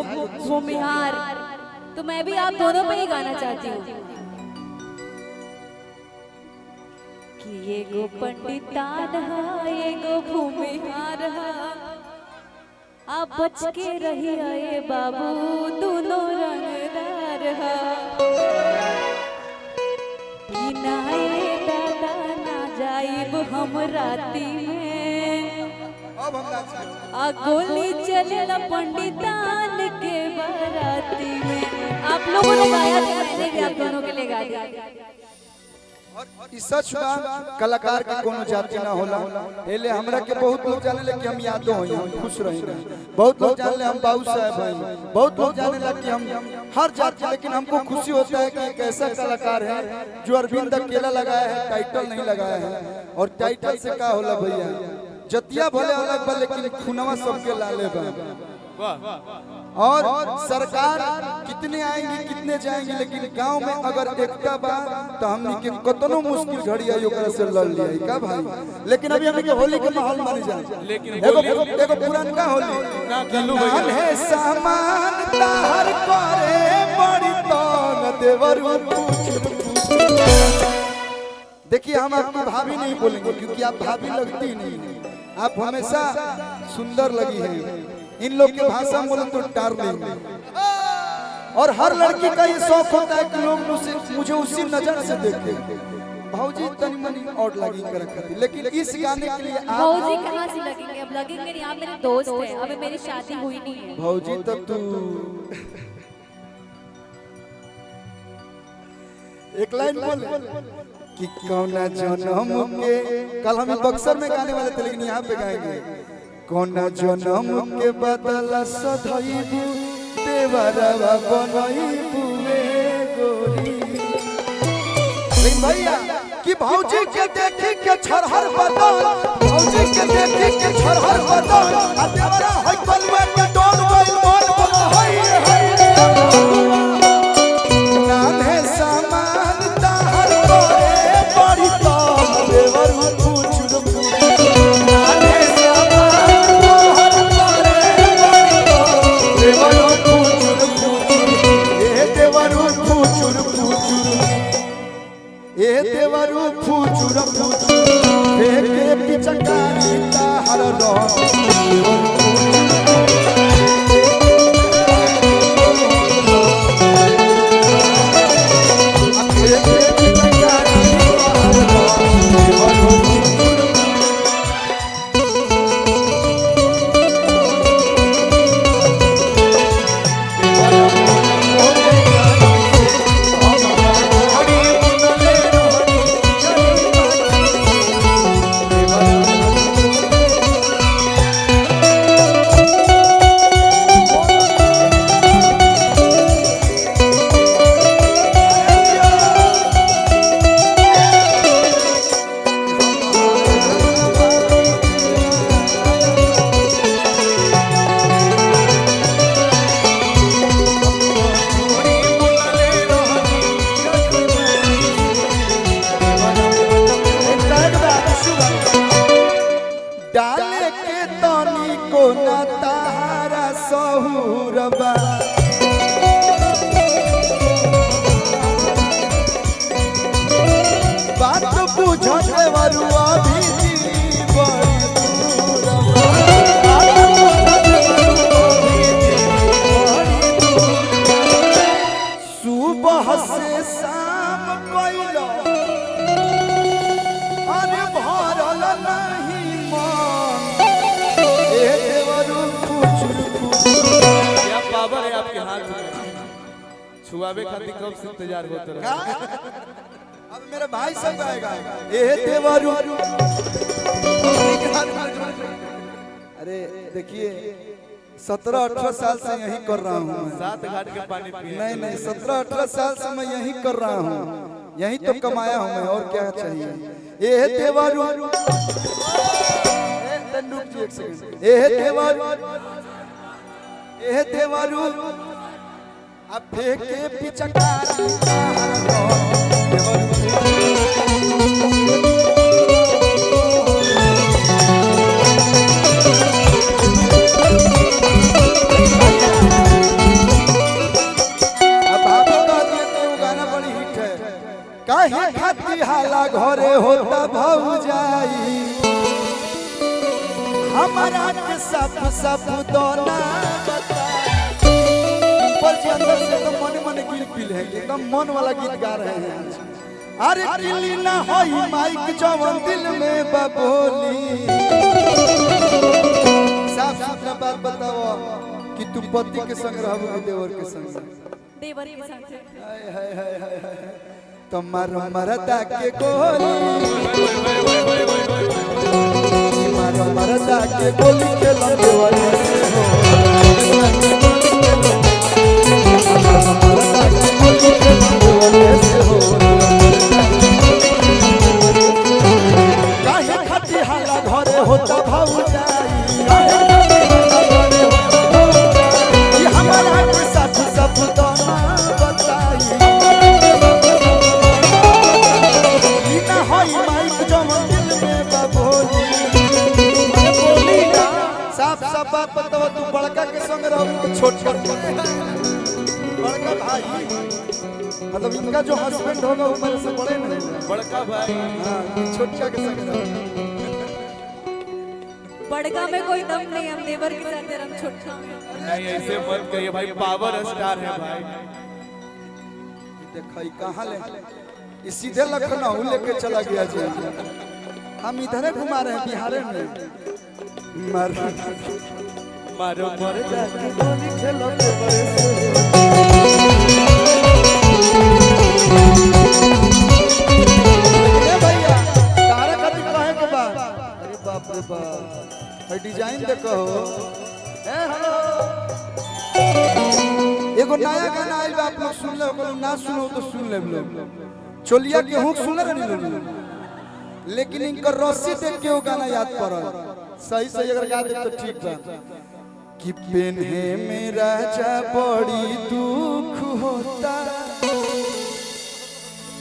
भूमिहार, तो मैं भी आप दोनों पे ही गाना चाहती हूँ कि ये गो पंडितान है, ये गो भूमिहार है, आप बच के रहिए बाबू, दोनों रंगदार है। ना ये दादा ना जाइब हम राती में, आ गोली चलेला पंडितान के बाराती में। आप लोगों ने गाया था, मैंने भी आप दोनों के लिए गा दिया। सच कलाकार के कोनो जाति ना होला, एले हमरा के बहुत लोग जाने ले कि हम यादो होई, हम खुश रहेंगे। बहुत लोग जाने ले हम बाबू साहब हैं, बहुत लोग जाने ले कि हम हर जाति, लेकिन हमको खुशी होता है कि एक ऐसा कलाकार है जो अरविंद अकेला लगाया है, टाइटल नहीं लगाया है। और टाइटल से का होला भैया, जतिया भले अलग बा लेकिन खुनवा सबके लाले बा। और सरकार कितने आएंगी कितने जाएंगी, लेकिन गांव में अगर एकता बा तो हमनी के कतनो मुश्किल घड़ी आई ओकरा से लड़ लिया का भाई। लेकिन अभी हमनी के होली के माहौल मानी जाए, लेकिन एगो पुरानका होली ना है सामान ताहर करे बड़ी तंग देवरू। देखिए हम आपकी भाभी नहीं बोलेंगे क्योंकि आप भाभी लगती नहीं, आप हमेशा सुंदर लगी हैं। इन लोग की भाषा बोले तो डार्लिंग। और हर लड़की का ये शौक होता है कि लोग मुझे उसी नजर से देखें। भाऊजी तनी मनी और लगी कर रखती, लेकिन इस गाने के लिए आप भाऊजी कहाँ से लगेंगे? अब लगेंगे नहीं, आप मेरे दोस्त हैं, अभी मेरी शादी हुई नहीं है। भाऊजी तब तू एक लाइन बोल कि कौना जन्म के, कल हम बक्सर में गाने वाले थे लेकिन यहाँ पे गाएंगे। कौना जन्म के बदला सधइबू देवरवा बनइबू गोरी। लेकिन भैया कि भौजी के देखी के छरहर बदन, भौजी के देखी के छरहर बदन, आ देवरा होय बलुआ के डोल गइल मन बन होय होय। नाने सामान ताहर करे बड़ी तो देवरू पूछुर नाने सामान ताहर करे बड़ी तो देवरू पूछुर ए देवरू पूछुर ए देवरू पूछुर देखे पिचकारी ताहर रो डाले के तनी को न तारा सहुरबा। बात बुझे वरुआ भी बड़ी दूरबा। सुबह से शाम कइलो अरे भरल नहीं पावर है आपके हाथ में, छुआवे खातिर कब से इंतजार होते रहे। अब मेरे भाई सब गाएगा ए देवरू। अरे देखिए 17-18 साल से यही कर रहा हूँ, 7 घाट के पानी पिए। नहीं 17-18 साल से मैं यही कर रहा हूँ, यही तो कमाया हूँ मैं, और क्या चाहिए। ए देवरू एक सेकंड, ए देवरू अब फेंके पिचकारी हाला घरे होता भौजाई हमारा के सब सब दोना ऊपर से अंदर से तो मन मन गीत पील है एकदम मन वाला गीत गा रहे हैं अरे किली ना होई माइक जवन दिल में बबोली साफ सुथरा बात बताओ कि तू पति के संग रहबो कि देवर के संग देवर के साथ हाय हाय हाय हाय तुम्हार मरदा के गोली तुम्हार मरदा के गोली खेलन देवर से हो मरदा के गोली खेलन देवर से हो काहे खाती हाला घरे होता भौजाई ये हमारा के साथ सब दोना बताई लीना होई माइक जवन दिल में बबोली बोली ना साफ साफ बात बताओ तू बड़का के संग रहो छोट छोट बड़का भाई मतलब इनका जो हस्बैंड होगा वो मेरे से बड़े नहीं बड़का भाई हाँ छोटा के संग रहो बड़का में कोई दम नहीं हम देवर के साथ हम छोटा में नहीं ऐसे मत कहिए भाई पावर स्टार है भाई देखा कहाँ ले ये सीधे लखनऊ लेके चला गया जी हम इधर घुमा रहे हैं बिहार में मारो मरदा के गोली खेलो के बड़े से ए भैया तारा खातिर कहे के बा अरे बाप रे बाप है डिजाइन देखो ए हेलो एगो नया गाना आइल बा आप लोग सुन ले ओकरो ना सुनो तो सुन ले लोग चोलिया के हुक सुन रहे नहीं लोग लेकिन इनकर रस्सी देख के वो गाना याद पड़ल सही सही अगर गा दे तो ठीक बा कि पेन्हे में राजा बड़ी दुख होता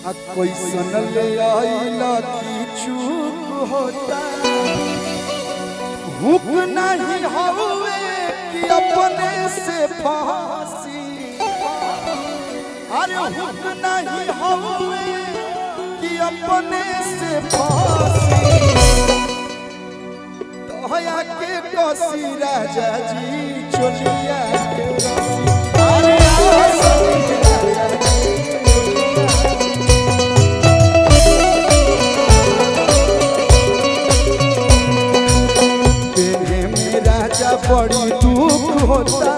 आ कोई सन ले आइला की चूक होता हुक नहीं हवे कि अपने से फांसी अरे हुक नहीं हवे कि अपने से फांसी होया के कोसी राजा जी चोलिया के अरे तेरे में राजा बड़ी दुख होता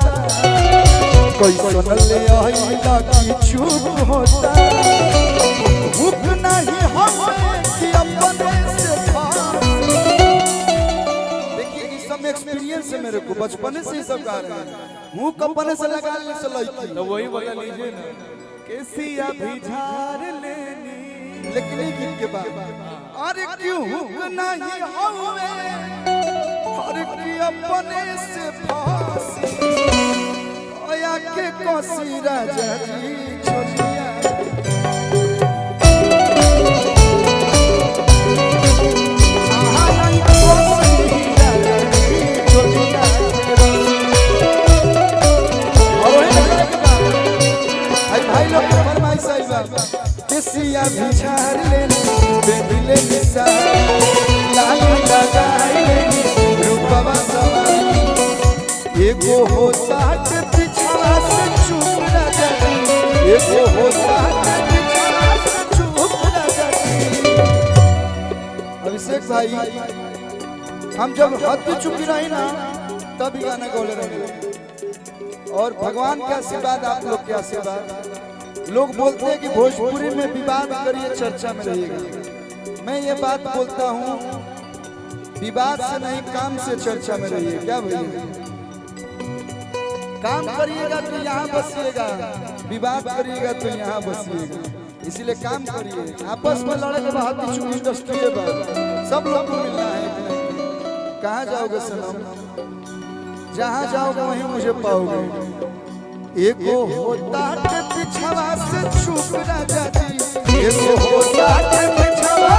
कोई सुन ले आइला की चूक होता हुक नहीं हमें कि अपने से एक्सपीरियंस है मेरे को बचपन से ही सब गा रहे हैं मुंह कपने से लगा लेने से लड़की तो वही बता लीजिए ना कैसिया भी झाड़ लेनी लेकिन एक गीत के बाद अरे क्यों हुक नहीं हवे अरे कि अपने से फांसी ओया के कोसी राजा जी चोलिया भाई लोग फरमाइश आई बा केसिया बिछार लेनी बेबिले निसार लाली लगाई लेनी रूपवा सवारी एगो होता के पिछवा से चुप राजा जी एगो होता के पिछवा से चुप राजा जी अभिषेक भाई हम जब हद चुकी रही ना तब ही गाना गौले रहे और भगवान के आशीर्वाद आप लोग के आशीर्वाद लोग बोलते हैं कि भोजपुरी में विवाद करिए चर्चा में रहिएगा मैं ये बात बोलता हूँ विवाद से नहीं काम से चर्चा में रहिए क्या भैया काम करिएगा तो यहाँ बसिएगा विवाद करिएगा तो यहाँ बसिएगा इसीलिए काम करिए आपस में लड़े के बाद इंडस्ट्री सब लोग को मिलना है कहाँ जाओगे सनम जहाँ जाओगे वहीं मुझे पाओगे एगो होता के पिछवा से छुप राजा जी एगो होता के पिछवा